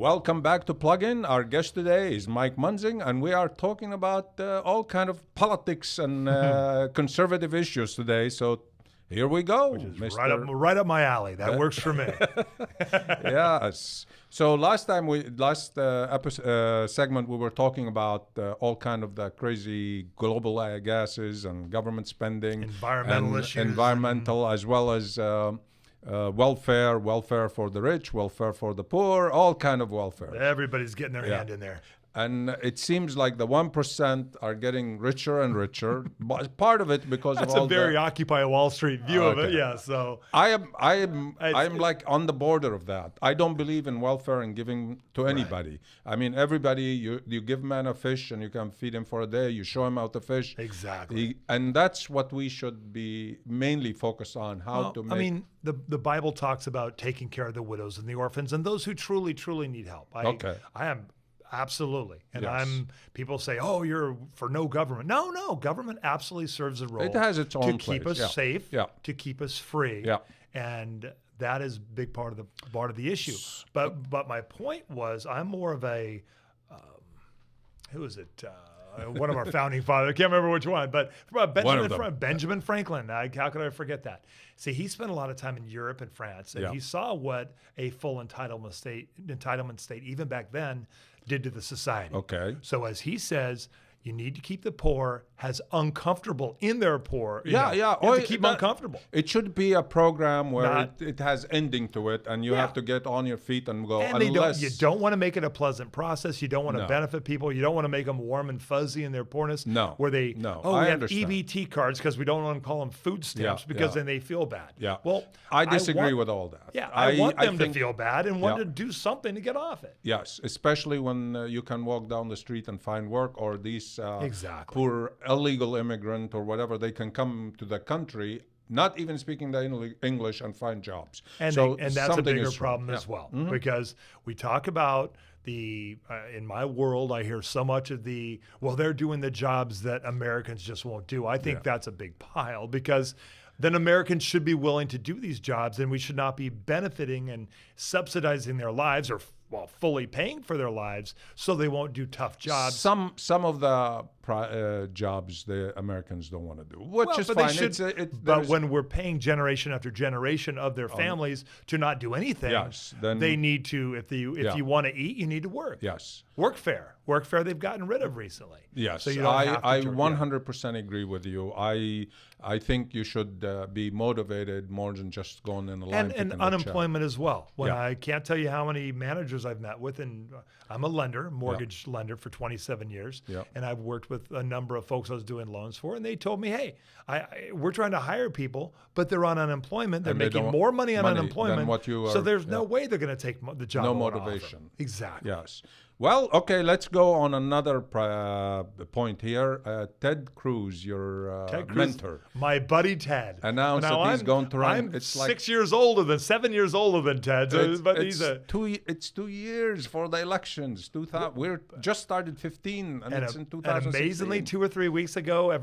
Welcome back to Plug-In. Our guest today is Mike Munzing, and we are talking about all kind of politics and conservative issues today. So here we go. Which is right up my alley. That works for me. Yes. So last segment we were talking about all kind of the crazy global gases and government spending, environmental issues, environmental as well as welfare for the rich, welfare for the poor, all kind of welfare. Everybody's getting their hand in there. And it seems like the 1% are getting richer and richer. But part of it because That's of all a very Occupy Wall Street view of it. Yeah. So I am like on the border of that. I don't believe in welfare and giving to anybody. Right. I mean, everybody, you give man a fish and you can feed him for a day. You show him how to fish. Exactly. And that's what we should be mainly focused on. I mean, the Bible talks about taking care of the widows and the orphans and those who truly, truly need help. I am. Absolutely. And people say, oh, you're for no government. No, government absolutely serves a role. It has its own to keep us safe, to keep us free. Yeah. And that is a big part of the issue. But my point was, I'm more of a who is it? One of our founding fathers. I can't remember which one, but Benjamin Franklin. How could I forget that? See, he spent a lot of time in Europe and France, and he saw what a full entitlement state, even back then, did to the society. Okay. So as he says, you need to keep the poor as uncomfortable in their poor. You have to keep them uncomfortable. It should be a program where it has ending to it, and you have to get on your feet and go. And you don't want to make it a pleasant process. You don't want to benefit people. You don't want to make them warm and fuzzy in their poorness. No. Where they, we have EBT cards because we don't want to call them food stamps because then they feel bad. Yeah. Well, I disagree with all that. Yeah, I want them to feel bad and want to do something to get off it. Yes, especially when you can walk down the street and find work, or these poor illegal immigrant or whatever, they can come to the country not even speaking the English and find jobs. And that's a bigger problem as well, because we talk about in my world, I hear so much of they're doing the jobs that Americans just won't do. I think that's a big pile, because then Americans should be willing to do these jobs, and we should not be benefiting and subsidizing their lives or fully paying for their lives so they won't do tough jobs. Some of the jobs the Americans don't want to do, which is fine. But when we're paying generation after generation of their families to not do anything, then they need to. If you want to eat, you need to work. Yes, workfare they've gotten rid of recently. Yes, so I 100% agree with you. I think you should be motivated more than just going in the line. And unemployment as well. I can't tell you how many managers I've met with, and I'm a mortgage lender for 27 years, and I've worked with a number of folks I was doing loans for, and they told me, hey, we're trying to hire people, but they're on unemployment. They're making more money on unemployment, so there's no way they're going to take the job. No motivation. Exactly. Yes. Well, okay, let's go on another point here. Ted Cruz, your mentor. My buddy Ted. Announced that he's going to run. I'm 7 years older than Ted. It's 2 years for the elections. We're just started 15, and it's in 2016. And amazingly, 2 or 3 weeks ago,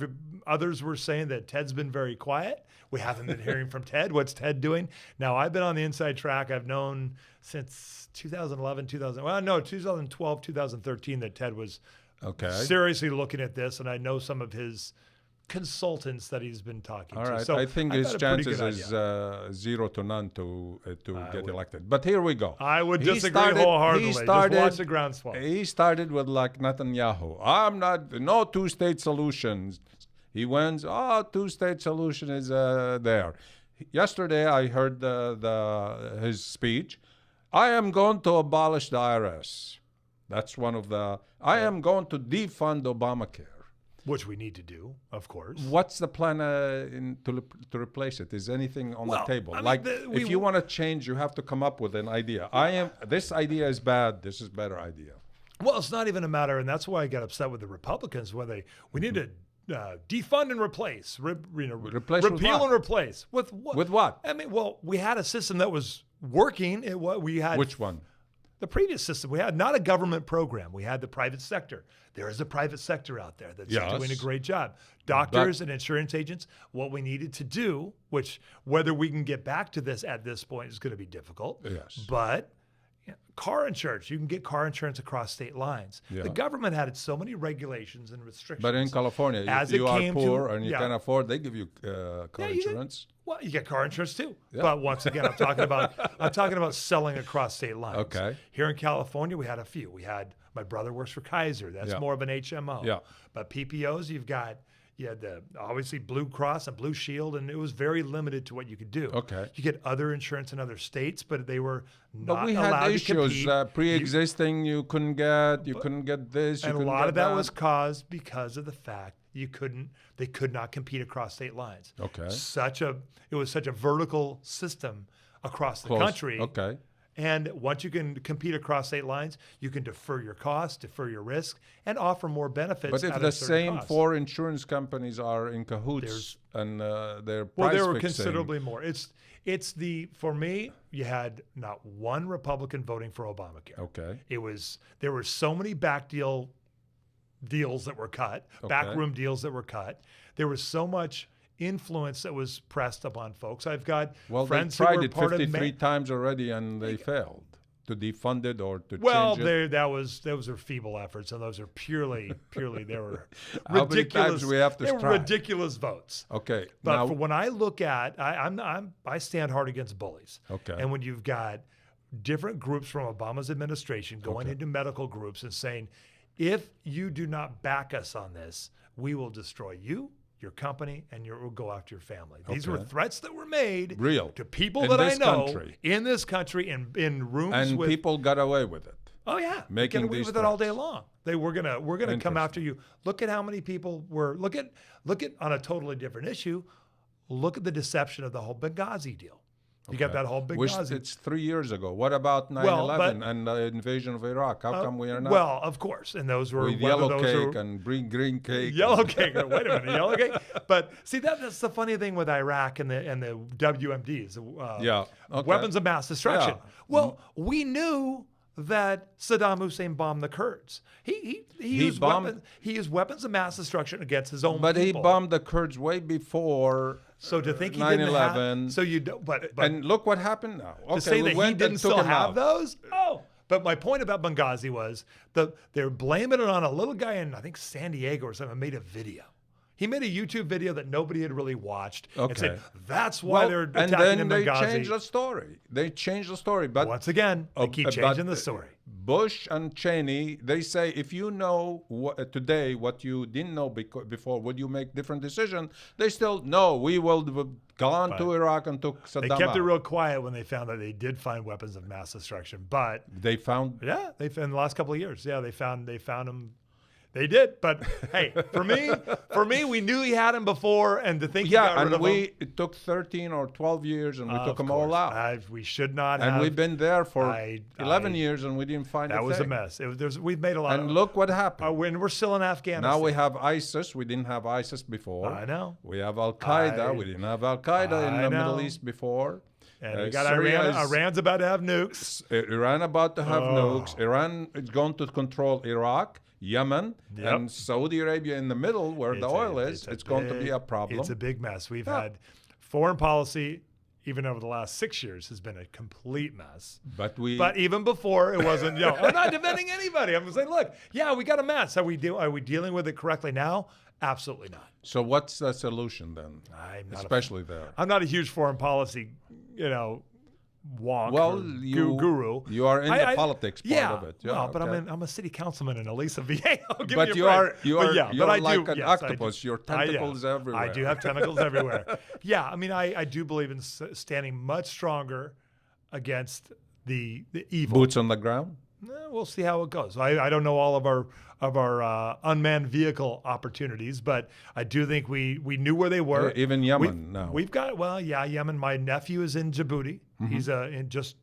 others were saying that Ted's been very quiet. We haven't been hearing from Ted. What's Ted doing? Now, I've been on the inside track. I've known since 2012, 2013 that Ted was seriously looking at this, and I know some of his consultants that he's been talking to. All right, so I think his chances is 0 to none to get elected. But here we go. I would disagree wholeheartedly. Just watch the groundswell. He started with like Netanyahu. No two-state solutions. He wins. Two-state solution is there. Yesterday I heard his speech. I am going to abolish the IRS. That's one of the. I am going to defund Obamacare. Which we need to do, of course. What's the plan to replace it? Is anything on the table? If you want to change, you have to come up with an idea. This idea is bad. This is a better idea. Well, it's not even a matter, and that's why I got upset with the Republicans when we need to defund and replace, repeal and replace. With what? With what? I mean, we had a system that was working. Which one? The previous system. We had not a government program. We had the private sector. There is a private sector out there that's doing a great job. Doctors and insurance agents, what we needed to do, which whether we can get back to this at this point is going to be difficult. Yes. But car insurance. You can get car insurance across state lines. Yeah. The government had so many regulations and restrictions. But in California, as if you it are came poor to, and you can afford, they give you car insurance. Well, you get car insurance too. Yeah. But once again, I'm talking about selling across state lines. Okay. Here in California, we had a few. We had, my brother works for Kaiser. That's more of an HMO. Yeah. But PPOs, you had the obviously Blue Cross and Blue Shield, and it was very limited to what you could do. Okay. You get other insurance in other states, but they were not But we allowed had to issues, compete. pre-existing. You couldn't get this. And a lot of that was caused because of the fact they could not compete across state lines. Okay. It was such a vertical system across the country. Okay. And once you can compete across state lines, you can defer your costs, defer your risk, and offer more benefits. But if at the a certain same cost. 4 insurance companies are in cahoots and they're price Well, there were fixing, considerably more. For me, you had not one Republican voting for Obamacare. Okay. There were so many deals that were cut, backroom deals that were cut. There was so much influence that was pressed upon folks. I've got friends they tried who were it part 53 of times already and they failed to defund it or to well, change it. those are feeble efforts, and those are purely they were How many ridiculous. times we have to they were try? ridiculous votes. Okay. But now, for when I look at, I stand hard against bullies. Okay. And when you've got different groups from Obama's administration going into medical groups and saying, if you do not back us on this, we will destroy you, your company, and we'll go after your family. These were threats that were made to people in that this I know country. in this country in rooms and with people got away with it. Oh yeah, making get away these with it all day threats. long. We're gonna come after you. Look at how many people were. Look at on a totally different issue. Look at the deception of the whole Benghazi deal. You got that whole Benghazi. It's 3 years ago. What about 9/11 and the invasion of Iraq? How come we are not? Well, of course, and those were with yellow cake and green cake. Yellow cake. Wait a minute, yellow cake. But see, that's the funny thing with Iraq and the WMDs. Weapons of mass destruction. Yeah. Well, we knew that Saddam Hussein bombed the Kurds. He used weapons of mass destruction against his own people. But he bombed the Kurds way before. So to think he 9/11. didn't have, so you don't, but and look what happened now. Okay, to say we that he went didn't and took still him have out. those? Oh, but my point about Benghazi was they're blaming it on a little guy in, I think, San Diego or something, made a video. He made a YouTube video that nobody had really watched and said, that's why they're attacking and then in Benghazi. they changed the story. But once again, they keep changing the story. Bush and Cheney, they say, if you know today what you didn't know before, would you make different decision? They still, no, we will have gone to Iraq and took Saddam They kept it out. real quiet when they found that they did find weapons of mass destruction. But They found... yeah, in the last couple of years, they found them. They did, but hey, for me, we knew he had him before, and to think he got rid of him, it took 13 or 12 years, and we took them all out. We should not have. And we've been there for 11 years, and we didn't find that was a mess. We've made a lot. And look what happened. When we're still in Afghanistan. Now we have ISIS. We didn't have ISIS before. I know. We have Al Qaeda. We didn't have Al Qaeda in the Middle East before. And we got Iran. Iran's about to have nukes. Iran about to have nukes. Iran is going to control Iraq, Yemen, and Saudi Arabia in the middle where the oil is. It's going to be a problem. It's a big mess. We've had foreign policy, even over the last 6 years, has been a complete mess. But even before, it wasn't. I'm not defending anybody. I'm saying, look, we got a mess. Are we dealing with it correctly now? Absolutely not. So what's the solution then? Especially there. I'm not a huge foreign policy, wonk guru. You are in the politics part of it. Yeah, but I'm a city councilman in Aliso, VA. But you're like an octopus. Your tentacles everywhere. I do have tentacles everywhere. Yeah, I do believe in standing much stronger against the evil. Boots on the ground? We'll see how it goes. I don't know all of our unmanned vehicle opportunities, but I do think we knew where they were. Even Yemen now. We've got Yemen. My nephew is in Djibouti. Mm-hmm. He's in just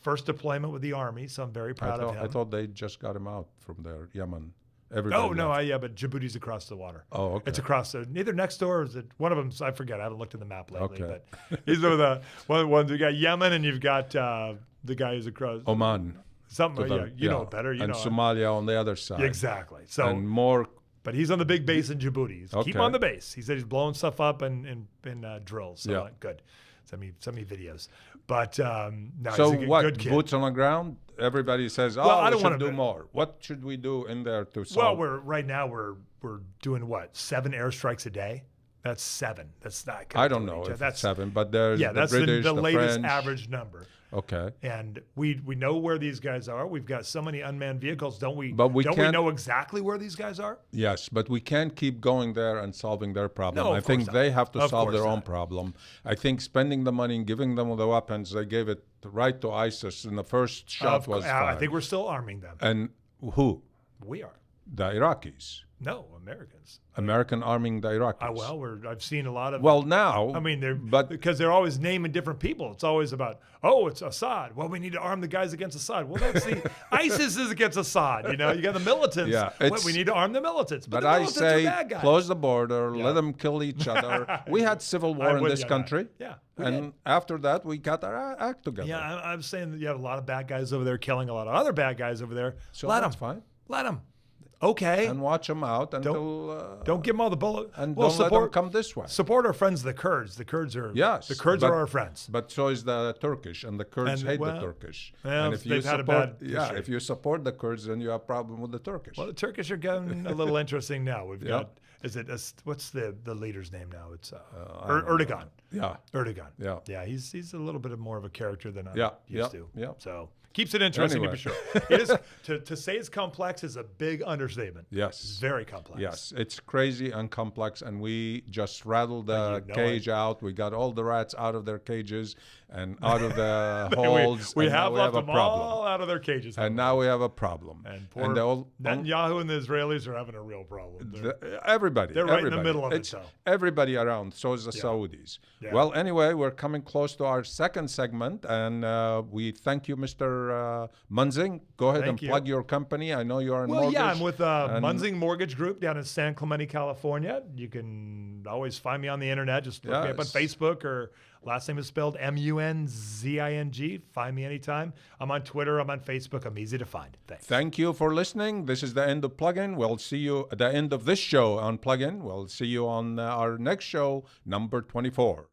first deployment with the Army, so I'm very proud of him. I thought they just got him out from there, Yemen. But Djibouti's across the water. Oh, okay. It's across either next door or is it one of them? I forget. I haven't looked at the map lately. Okay. But he's one of the ones. You got Yemen, and you've got the guy who's across Oman. Something, you know better. And Somalia on the other side. Exactly. So and more But he's on the big base in Djibouti. Keep Okay. him on the base. He said he's blowing stuff up in drills. So Yeah. good. Send me videos. But no, So he's a what? good kid. Boots on the ground. Everybody says, "Oh, Well, I we don't should wanna do be- more." What should we do in there to Well, solve? right now we're doing what, 7 airstrikes a day? That's 7. That's not. I don't know if it's 7, but there's Yeah, the that's British, the latest French. average number. Okay. And we know where these guys are. We've got so many unmanned vehicles, don't we? But we don't we can't- know exactly where these guys are? Yes, but we can't keep going there and solving their problem. No, I of think course they not. have to Of solve course their own not. problem. I think spending the money and giving them the weapons, they gave it right to ISIS, and the first shot was I fired. think we're still arming them. And who? We are. The Iraqis. No, Americans. American arming the Iraqis. I've seen a lot of. Well, now. I mean, but because they're always naming different people. It's always about, it's Assad. Well, we need to arm the guys against Assad. Well, that's the ISIS is against Assad. You got the militants. Yeah, We need to arm the militants. But the I militants say are bad guys. close the border, let them kill each other. We had civil war in with this you on that. country. Yeah, we And did. after that, we got our act together. Yeah, I'm saying that you have a lot of bad guys over there killing a lot of other bad guys over there. So Let that's them. fine. Let them. Okay. And watch them out until. Don't give them all the bullet. And Well, don't let them come this way. Support our friends, the Kurds. The Kurds are. Yes, The Kurds but- are our friends. But so is the Turkish, and the Kurds And, hate well, the Turkish. well, and if you they've had a support, bad yeah, history. if you support the Kurds, then you have a problem with the Turkish. Well, the Turkish are getting a little interesting now. We've Yeah. got. What's the leader's name now? It's I don't know. Erdogan. Yeah, Erdogan. Yeah. Yeah, he's a little bit more of a character than I'm Yeah, used yeah, to. yeah. So keeps it interesting Anyway. to be sure. It is to say it's complex is a big understatement. It's yes, very complex. yes, it's crazy and complex, and we just rattled the you know cage out. We got all the rats out of their cages and out of the holes. We and now have we left have a them problem. all out of their cages. And now we have a problem. And poor they all, Netanyahu and the Israelis are having a real problem. everybody. They're right in the everybody. middle of it, It's though. everybody around. So is the Saudis. Yeah. Well, anyway, we're coming close to our second segment, and we thank you, Mr. Munzing. Go ahead Thank and you. plug your company. I know you're in Well, mortgage. yeah, I'm with and- Munzing Mortgage Group down in San Clemente, California. You can always find me on the internet. Just look me up on Yes. Facebook, or last name is spelled Munzing. Find me anytime. I'm on Twitter. I'm on Facebook. I'm easy to find. Thanks. Thank you for listening. This is the end of Plugin. We'll see you at the end of this show on Plugin. We'll see you on our next show, number 24.